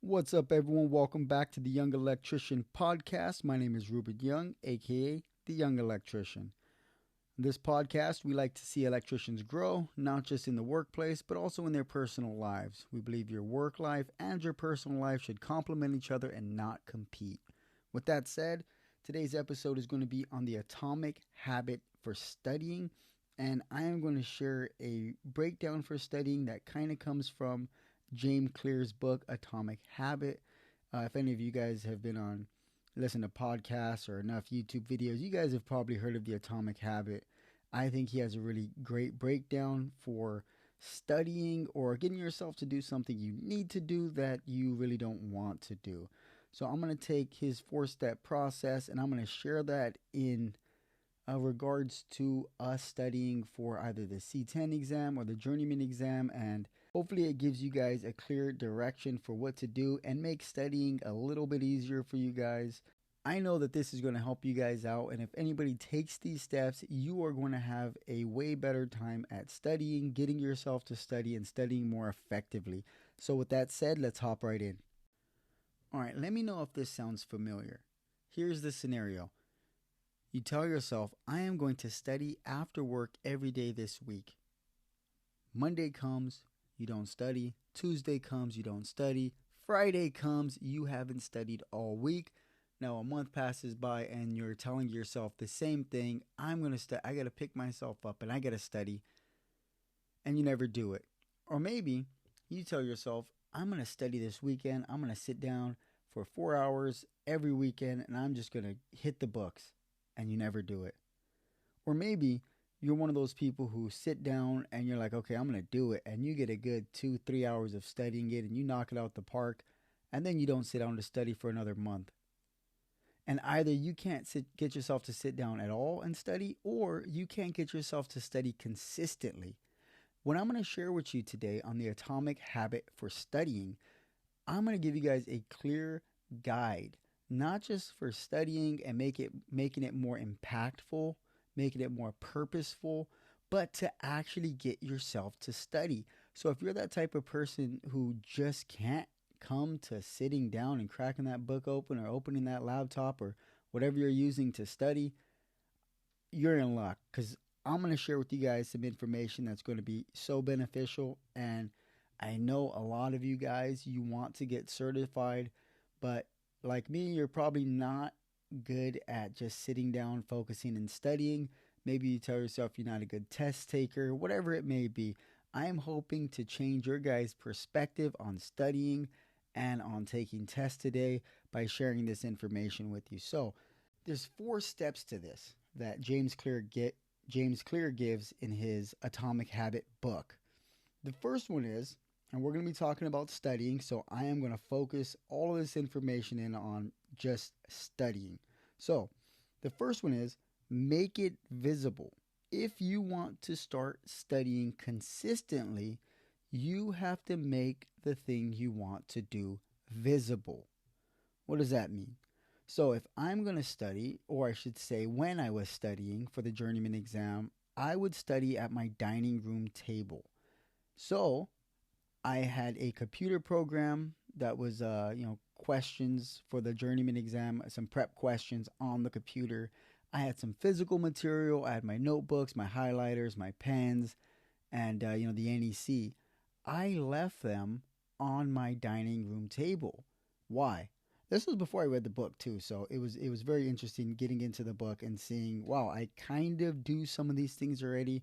What's up, everyone? Welcome back to the Young Electrician Podcast. My name is Ruben Young, aka the Young Electrician. In this podcast, we like to see electricians grow, not just in the workplace, but also in their personal lives. We believe your work life and your personal life should complement each other and not compete. With that said, today's episode is going to be on the atomic habit for studying, and I am going to share a breakdown for studying that kind of comes from James Clear's book, Atomic Habit. If any of you guys have listened to podcasts or enough YouTube videos, you guys have probably heard of the Atomic Habit. I think he has a really great breakdown for studying or getting yourself to do something you need to do that you really don't want to do. So I'm going to take his 4-step process and I'm going to share that in regards to us studying for either the C10 exam or the journeyman exam, and hopefully it gives you guys a clear direction for what to do and make studying a little bit easier for you guys. I know that this is going to help you guys out, and if anybody takes these steps, you are going to have a way better time at studying, getting yourself to study, and studying more effectively. So with that said, let's hop right in. Alright, let me know if this sounds familiar. Here's the scenario. You tell yourself, I am going to study after work every day this week. Monday comes, you don't study. Tuesday comes, you don't study. Friday comes, you haven't studied all week. Now a month passes by and you're telling yourself the same thing. I got to pick myself up and I got to study. And you never do it. Or maybe you tell yourself, I'm going to study this weekend. I'm going to sit down for 4 hours every weekend and I'm just going to hit the books. And you never do it. Or maybe you're one of those people who sit down and you're like, okay, I'm going to do it. And you get a good 2-3 hours of studying it and you knock it out the park. And then you don't sit down to study for another month. And either you can't get yourself to sit down at all and study, or you can't get yourself to study consistently. What I'm going to share with you today on the atomic habit for studying, I'm going to give you guys a clear guide. Not just for studying and making it more impactful, making it more purposeful, but to actually get yourself to study. So if you're that type of person who just can't come to sitting down and cracking that book open or opening that laptop or whatever you're using to study, you're in luck, because I'm going to share with you guys some information that's going to be so beneficial. And I know a lot of you guys, you want to get certified, but like me, you're probably not good at just sitting down, focusing, and studying. Maybe you tell yourself you're not a good test taker, whatever it may be. I am hoping to change your guys' perspective on studying and on taking tests today by sharing this information with you. So there's 4 steps to this that James Clear gives in his Atomic Habit book. The first one is, and we're going to be talking about studying, so I am going to focus all of this information in on just studying. So, the first one is, make it visible. If you want to start studying consistently, you have to make the thing you want to do visible. What does that mean? So, if I'm going to study, or I should say when I was studying for the journeyman exam, I would study at my dining room table. So, I had a computer program that was, questions for the journeyman exam, some prep questions on the computer. I had some physical material. I had my notebooks, my highlighters, my pens, and, the NEC. I left them on my dining room table. Why? This was before I read the book too, so it was very interesting getting into the book and seeing, wow, I kind of do some of these things already,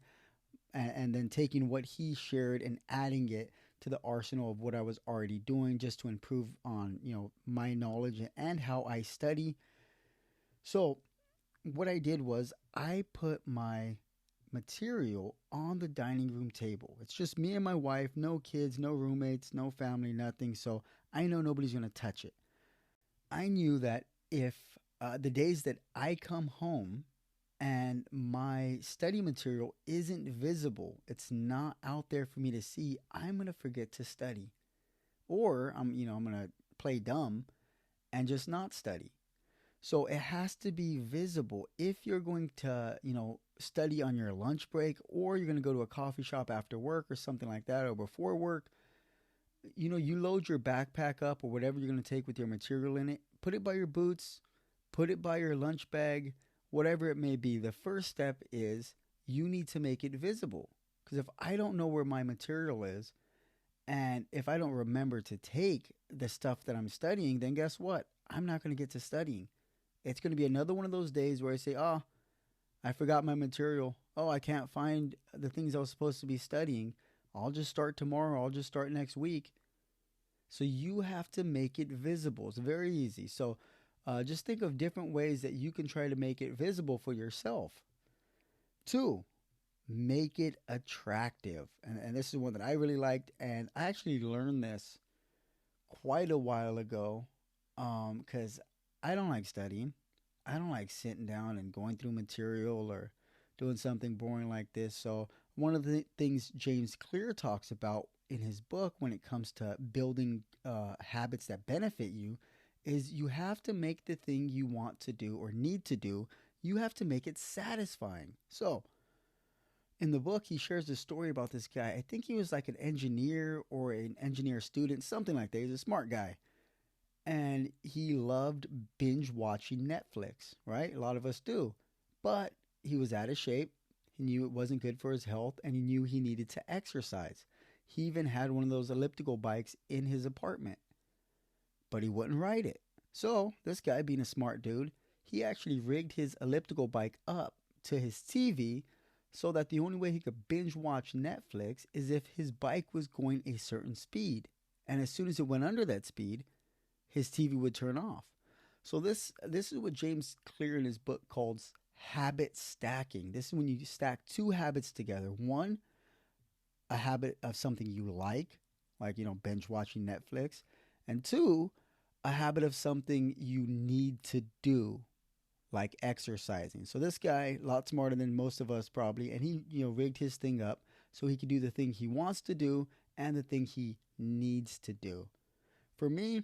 and then taking what he shared and adding it to the arsenal of what I was already doing just to improve on, my knowledge and how I study. So what I did was I put my material on the dining room table. It's just me and my wife, no kids, no roommates, no family, nothing. So I know nobody's going to touch it. I knew that if the days that I come home and my study material isn't visible, it's not out there for me to see, I'm going to forget to study. Or I'm going to play dumb and just not study. So it has to be visible. If you're going to, study on your lunch break, or you're going to go to a coffee shop after work or something like that, or before work, you load your backpack up or whatever you're going to take with your material in it, put it by your boots, put it by your lunch bag, whatever it may be. The first step is you need to make it visible. Because if I don't know where my material is, and if I don't remember to take the stuff that I'm studying, then guess what? I'm not going to get to studying. It's going to be another one of those days where I say, oh, I forgot my material. Oh, I can't find the things I was supposed to be studying. I'll just start tomorrow. I'll just start next week. So you have to make it visible. It's very easy. So just think of different ways that you can try to make it visible for yourself. Two, make it attractive. And this is one that I really liked. And I actually learned this quite a while ago because I don't like studying. I don't like sitting down and going through material or doing something boring like this. So, one of the things James Clear talks about in his book when it comes to building habits that benefit you is you have to make the thing you want to do or need to do, you have to make it satisfying. So, in the book, he shares a story about this guy. I think he was like an engineer or an engineer student, something like that. He's a smart guy. And he loved binge watching Netflix, right? A lot of us do. But he was out of shape. He knew it wasn't good for his health, and he knew he needed to exercise. He even had one of those elliptical bikes in his apartment, but he wouldn't ride it. So, this guy, being a smart dude, he actually rigged his elliptical bike up to his TV so that the only way he could binge watch Netflix is if his bike was going a certain speed. And as soon as it went under that speed, his TV would turn off. So this is what James Clear in his book calls habit stacking. This is when you stack two habits together. One, a habit of something you like binge watching Netflix, and two, a habit of something you need to do, like exercising. So this guy, a lot smarter than most of us probably, and he rigged his thing up so he could do the thing he wants to do and the thing he needs to do. For me,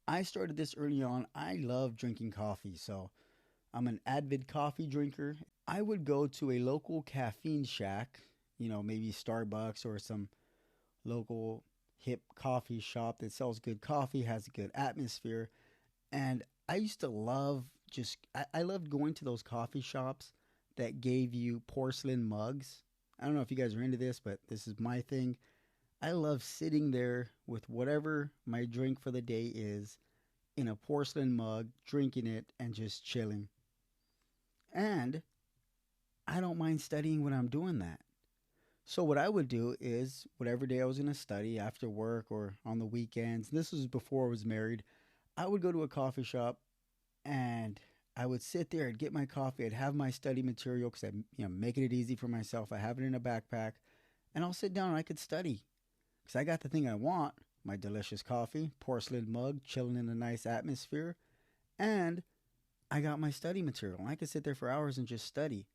I started this early on. I love drinking coffee, so I'm an avid coffee drinker. I would go to a local caffeine shack, maybe Starbucks or some local hip coffee shop that sells good coffee, has a good atmosphere. And I used to love I loved going to those coffee shops that gave you porcelain mugs. I don't know if you guys are into this, but this is my thing. I love sitting there with whatever my drink for the day is in a porcelain mug, drinking it, and just chilling. And I don't mind studying when I'm doing that. So what I would do is whatever day I was going to study after work or on the weekends, and this was before I was married, I would go to a coffee shop and I would sit there and get my coffee. I'd have my study material because I'm making it easy for myself. I have it in a backpack and I'll sit down and I could study because I got the thing I want, my delicious coffee, porcelain mug, chilling in a nice atmosphere, and I got my study material. And I could sit there for hours and just study.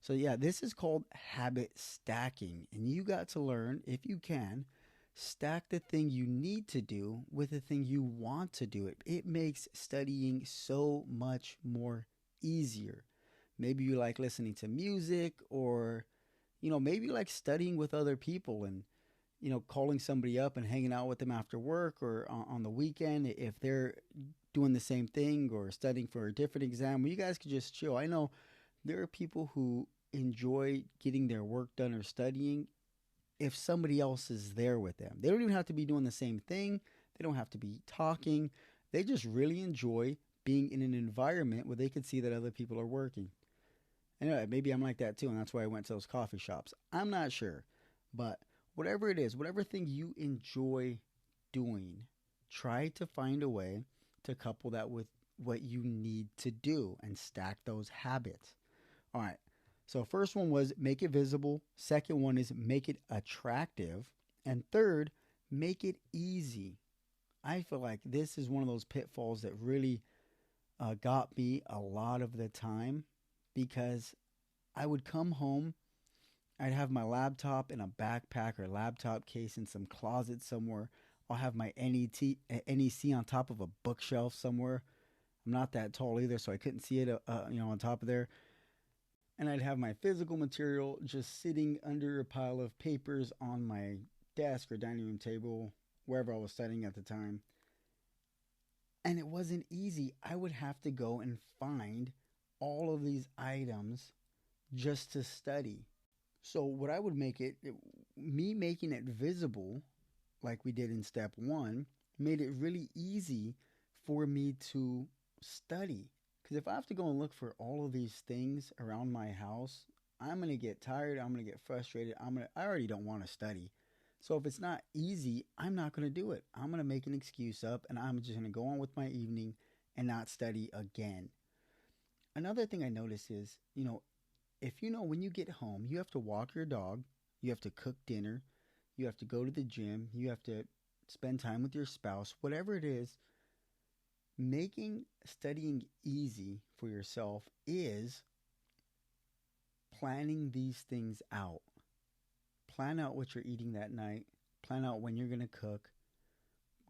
So yeah, this is called habit stacking. And you got to learn, if you can, stack the thing you need to do with the thing you want to do. It makes studying so much more easier. Maybe you like listening to music, or maybe you like studying with other people and calling somebody up and hanging out with them after work or on the weekend if they're doing the same thing or studying for a different exam where you guys could just chill. I know there are people who enjoy getting their work done or studying if somebody else is there with them. They don't even have to be doing the same thing. They don't have to be talking. They just really enjoy being in an environment where they can see that other people are working. Anyway, maybe I'm like that too, and that's why I went to those coffee shops. I'm not sure. But whatever it is, whatever thing you enjoy doing, try to find a way to couple that with what you need to do and stack those habits. All right. So first one was make it visible. Second one is make it attractive. And third, make it easy. I feel like this is one of those pitfalls that really got me a lot of the time because I would come home, I'd have my laptop in a backpack or laptop case in some closet somewhere. I'll have my NEC on top of a bookshelf somewhere. I'm not that tall either, so I couldn't see it, on top of there. And I'd have my physical material just sitting under a pile of papers on my desk or dining room table, wherever I was studying at the time. And it wasn't easy. I would have to go and find all of these items just to study. So, what I would me making it visible, like we did in step one, made it really easy for me to study. Because if I have to go and look for all of these things around my house, I'm gonna get tired. I'm gonna get frustrated. I already don't want to study. So if it's not easy, I'm not gonna do it. I'm gonna make an excuse up, and I'm just gonna go on with my evening and not study again. Another thing I notice is, if when you get home, you have to walk your dog, you have to cook dinner, you have to go to the gym, you have to spend time with your spouse, whatever it is, making studying easy for yourself is planning these things out. Plan out what you're eating that night, plan out when you're going to cook.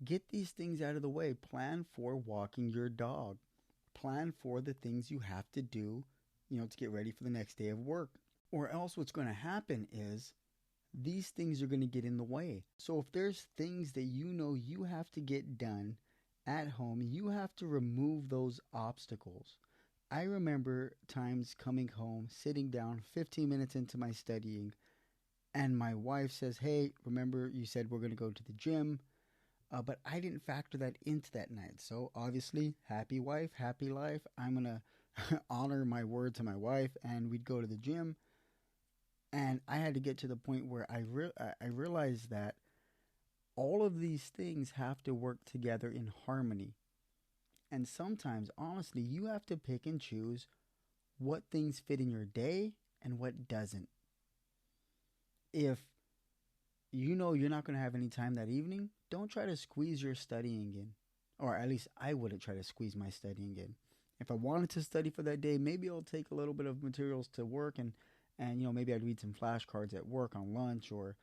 Get these things out of the way. Plan for walking your dog. Plan for the things you have to do, to get ready for the next day of work. Or else what's going to happen is these things are going to get in the way. So if there's things that you have to get done at home, you have to remove those obstacles. I remember times coming home, sitting down 15 minutes into my studying, and my wife says, "Hey, remember you said we're going to go to the gym?" But I didn't factor that into that night. So obviously, happy wife, happy life. I'm going to honor my word to my wife, and we'd go to the gym. And I had to get to the point where I realized that all of these things have to work together in harmony. And sometimes, honestly, you have to pick and choose what things fit in your day and what doesn't. If you're not going to have any time that evening, don't try to squeeze your studying in. Or at least I wouldn't try to squeeze my studying in. If I wanted to study for that day, maybe I'll take a little bit of materials to work, and maybe I'd read some flashcards at work on lunch, or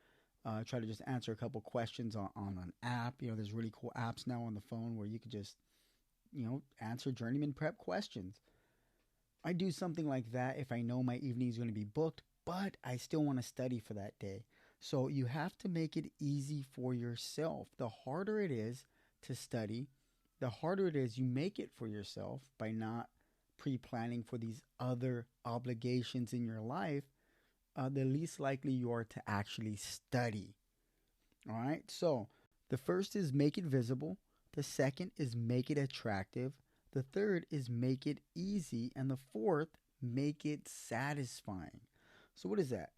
try to just answer a couple questions on an app. There's really cool apps now on the phone where you could just, answer journeyman prep questions. I do something like that if I know my evening is going to be booked, but I still want to study for that day. So you have to make it easy for yourself. The harder it is to study, the harder it is you make it for yourself by not pre-planning for these other obligations in your life, the least likely you are to actually study. All right. So the first is make it visible. The second is make it attractive. The third is make it easy. And the fourth, make it satisfying. So what is that?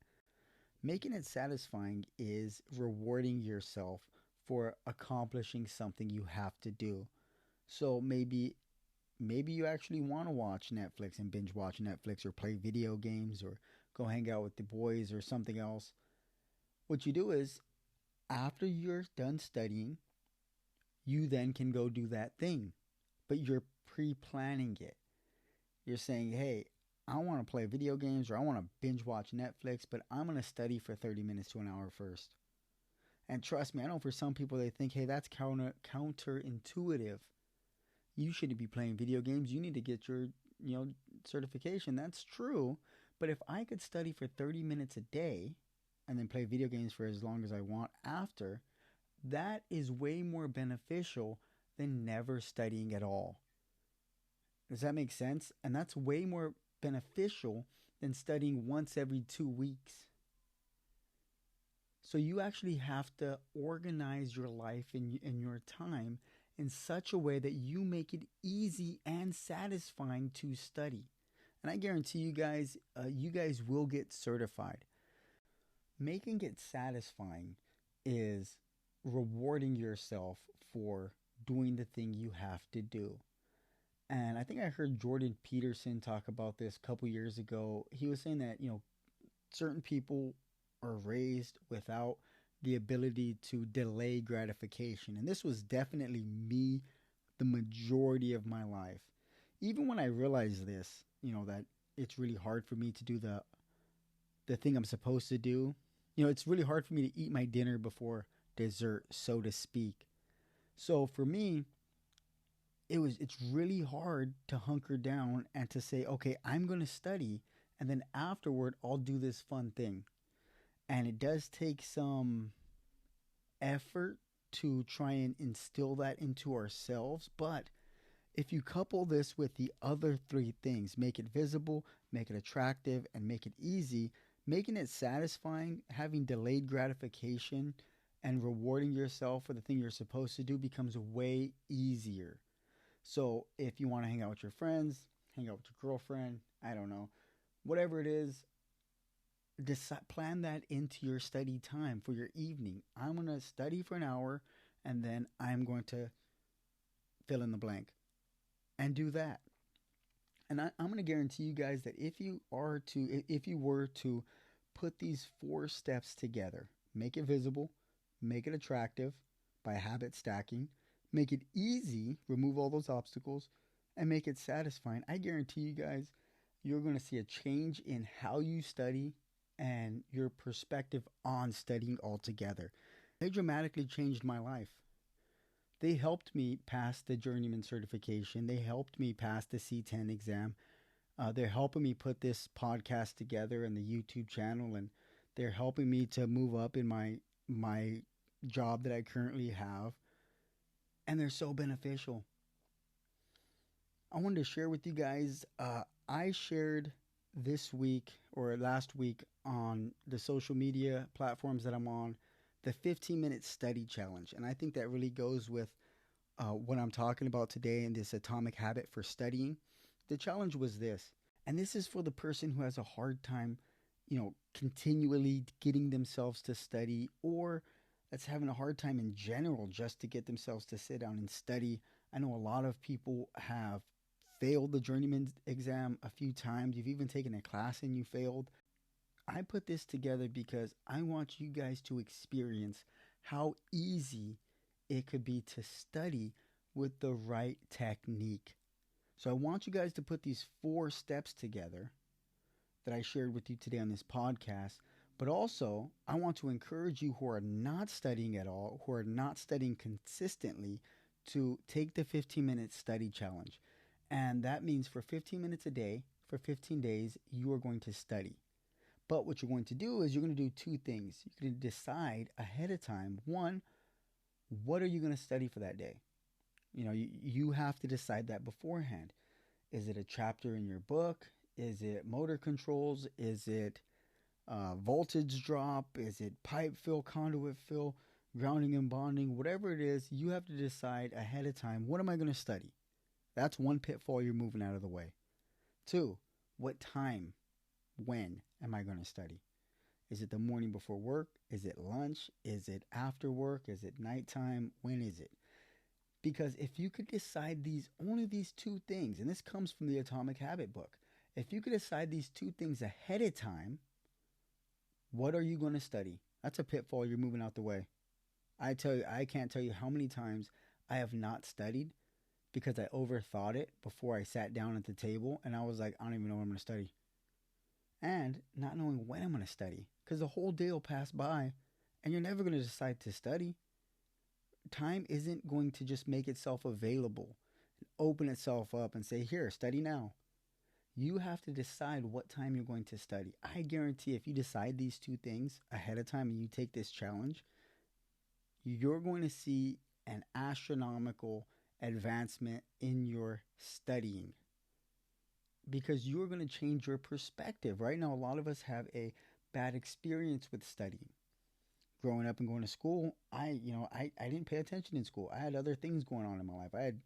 Making it satisfying is rewarding yourself for accomplishing something you have to do. So maybe you actually want to watch Netflix and binge watch Netflix, or play video games, or go hang out with the boys, or something else. What you do is, after you're done studying, you then can go do that thing. But you're pre-planning it. You're saying, "Hey, I want to play video games, or I want to binge watch Netflix, but I'm going to study for 30 minutes to an hour first." And trust me, I know for some people they think, "Hey, that's counterintuitive. You shouldn't be playing video games. You need to get your, certification." That's true. But if I could study for 30 minutes a day and then play video games for as long as I want after, that is way more beneficial than never studying at all. Does that make sense? And that's way more beneficial than studying once every 2 weeks. So you actually have to organize your life and your time in such a way that you make it easy and satisfying to study. And I guarantee you guys will get certified. Making it satisfying is rewarding yourself for doing the thing you have to do. And I think I heard Jordan Peterson talk about this a couple years ago. He was saying that, certain people are raised without the ability to delay gratification. And this was definitely me the majority of my life. Even when I realized this, that it's really hard for me to do the thing I'm supposed to do. It's really hard for me to eat my dinner before dessert, so to speak. So for me, it's really hard to hunker down and to say, okay, I'm going to study, and then afterward I'll do this fun thing. And it does take some effort to try and instill that into ourselves. But if you couple this with the other three things, make it visible, make it attractive, and make it easy, making it satisfying, having delayed gratification, and rewarding yourself for the thing you're supposed to do becomes way easier. So if you want to hang out with your friends, hang out with your girlfriend, I don't know, whatever it is, plan that into your study time for your evening. I'm going to study for an hour and then I'm going to fill in the blank and do that. And I'm going to guarantee you guys that if you were to put these four steps together, make it visible, make it attractive by habit stacking, make it easy, remove all those obstacles, and make it satisfying, I guarantee you guys you're going to see a change in how you study and your perspective on studying altogether. They dramatically changed my life. They helped me pass the journeyman certification. They helped me pass the C10 exam. They're helping me put this podcast together and the YouTube channel, and they're helping me to move up in my job that I currently have. And they're so beneficial. I wanted to share with you guys. I shared this week or last week on the social media platforms that I'm on the 15-minute study challenge. And I think that really goes with what I'm talking about today in this atomic habit for studying. The challenge was this, and this is for the person who has a hard time, continually getting themselves to study, or that's having a hard time in general just to get themselves to sit down and study. I know a lot of people have failed the journeyman exam a few times. You've even taken a class and you failed. I put this together because I want you guys to experience how easy it could be to study with the right technique. So I want you guys to put these four steps together that I shared with you today on this podcast. But also, I want to encourage you who are not studying at all, who are not studying consistently, to take the 15-minute study challenge. And that means for 15 minutes a day, for 15 days, you are going to study. But what you're going to do is you're going to do two things. You're going to decide ahead of time. One, what are you going to study for that day? You have to decide that beforehand. Is it a chapter in your book? Is it motor controls? Is it voltage drop? Is it pipe fill, conduit fill, grounding and bonding? Whatever it is, you have to decide ahead of time, what am I going to study? That's one pitfall you're moving out of the way. Two, what time, when am I going to study? Is it the morning before work? Is it lunch? Is it after work? Is it nighttime? When is it? Because if you could decide only these two things, and this comes from the Atomic Habit book, if you could decide these two things ahead of time, what are you going to study? That's a pitfall you're moving out the way. I can't tell you how many times I have not studied because I overthought it before I sat down at the table and I was like, I don't even know what I'm going to study. And not knowing when I'm going to study, because the whole day will pass by and you're never going to decide to study. Time isn't going to just make itself available and open itself up and say, here, study now. You have to decide what time you're going to study. I guarantee if you decide these two things ahead of time and you take this challenge, you're going to see an astronomical advancement in your studying, because you're going to change your perspective. Right now, a lot of us have a bad experience with studying. Growing up and going to school, I didn't pay attention in school. I had other things going on in my life. I had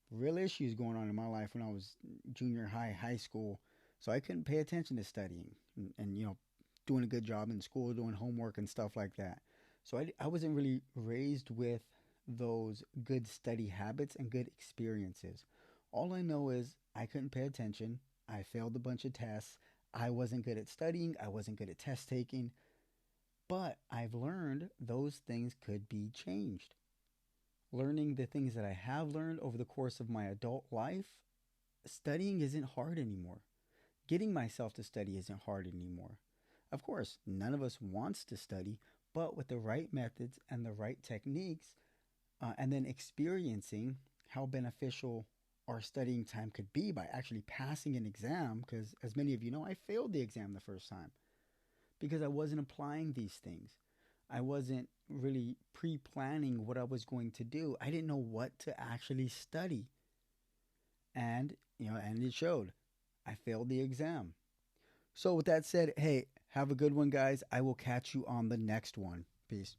real issues going on in my life when I was junior high, high school. So I couldn't pay attention to studying and doing a good job in school, doing homework and stuff like that. So I wasn't really raised with those good study habits and good experiences. All I know is I couldn't pay attention. I failed a bunch of tests. I wasn't good at studying. I wasn't good at test taking. But I've learned those things could be changed. Learning the things that I have learned over the course of my adult life, studying isn't hard anymore. Getting myself to study isn't hard anymore. Of course, none of us wants to study, but with the right methods and the right techniques, and then experiencing how beneficial our studying time could be by actually passing an exam. Because, as many of you know, I failed the exam the first time because I wasn't applying these things. I wasn't really pre planning what I was going to do. I didn't know what to actually study. And, and it showed. I failed the exam. So, with that said, hey, have a good one, guys. I will catch you on the next one. Peace.